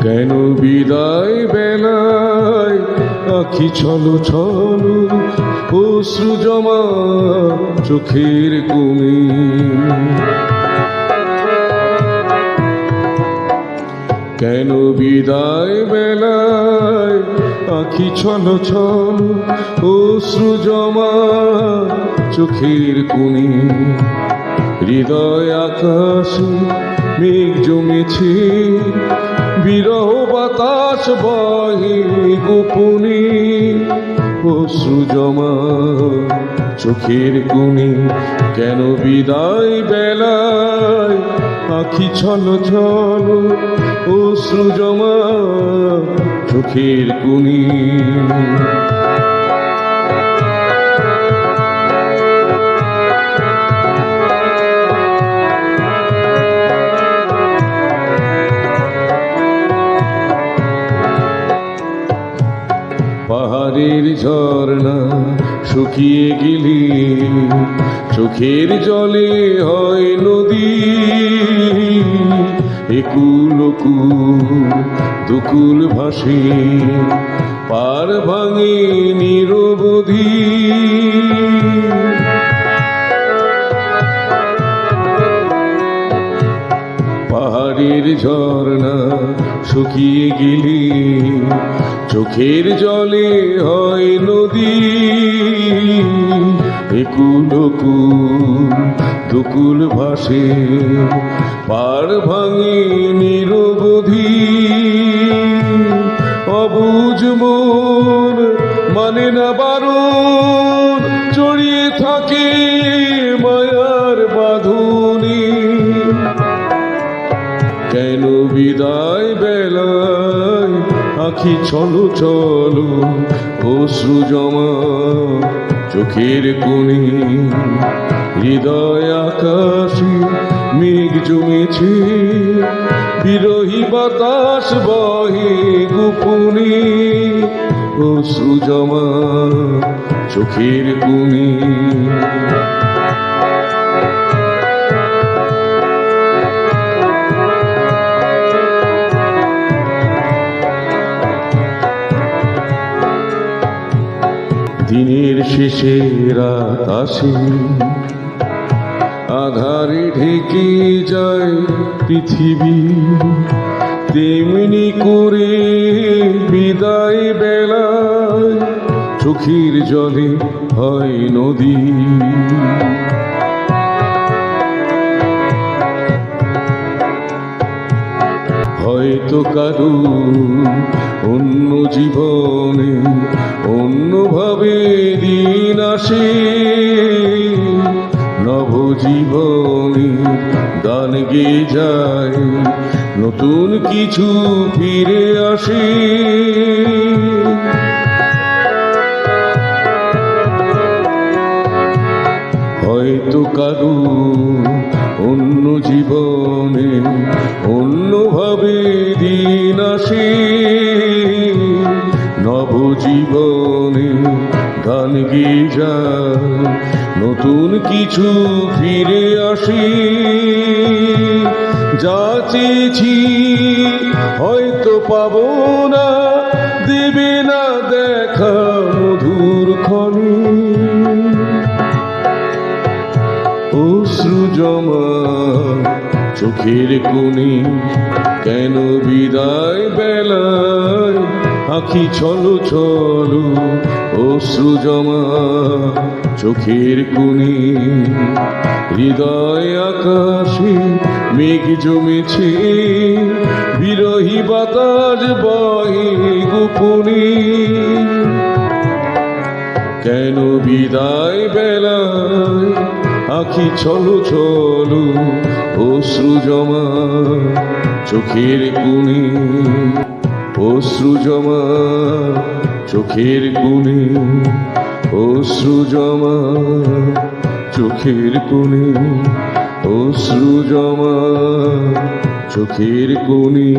কেন বিদায় বেলায় আখি ছলো ছলো অশ্রু জমা চোখের কোণে। কেন বিদায় বেলায় আখি ছলো ছলো অশ্রু জমা চোখের কোণে। হৃদয় আকাশে মেঘ জমেছে, বিরহ বাতাস বহে গোপনে। অশ্রু জমা চোখের কোণে। কেন বিদায় বেলায় আখি ছলো ছলো অশ্রু জমা চোখের কোণে। পাহাড়ের ঝর্ণা শুকিয়ে গেলে চোখের জলে হয় নদী। একুল কুল দুকুল ভাসে, পার ভাঙে নিরবধি। পাহাড়ের ঝর্ণা শুকিয়ে গেলে চোখের জলে হয় নদী। একুল কুল দুকুল ভাসে, পার ভাঙে নিরবধি। অবুঝ মন মানে না বারণ, জড়িয়ে থাকে মায়ার বাঁধনে। কেন বিদায় বেলায় আখি ছলো ছলো অশ্রু জমা চোখের কোণে। হৃদয় আকাশে মেঘ জমেছে, বিরহী বাতাস বহে গোপনে। অশ্রু জমা চোখের কোণে। দিনের শেষে রাত আসে, আধারে ঢেকে যায় পৃথিবী। তেমনি করে বিদায় বেলায় চোখের জলে হয় নদী। হয়তো কারো অন্য জীবনে অন্যভাবে দিন আসে। নবজীবনে গান গেয়ে যায়, নতুন কিছু ফিরে আসে। হয়তো কারো অন্য জীবনে অন্যভাবে দিন আসে। নবজীবনে গান গেয়ে যায়, নতুন কিছু ফিরে আসে। যা চেয়েছি হয়তো পাবো না, দেবে না দেখা মধুর ক্ষণে। অশ্রু জমা চোখের কোণে। কেন বিদায় বেলায় আখি ছলো ছলো অশ্রু জমা চোখের কোণে। হৃদয় আকাশে মেঘ জমেছে, বিরহী বাতাস বহে গোপনে। কেন বিদায় বেলায় আখি ছলো ছলো অশ্রু জমা চোখের কোণে। অশ্রু জমা চোখের কোণে। অশ্রু জমা চোখের কোণে। অশ্রু জমা চোখের কোণে।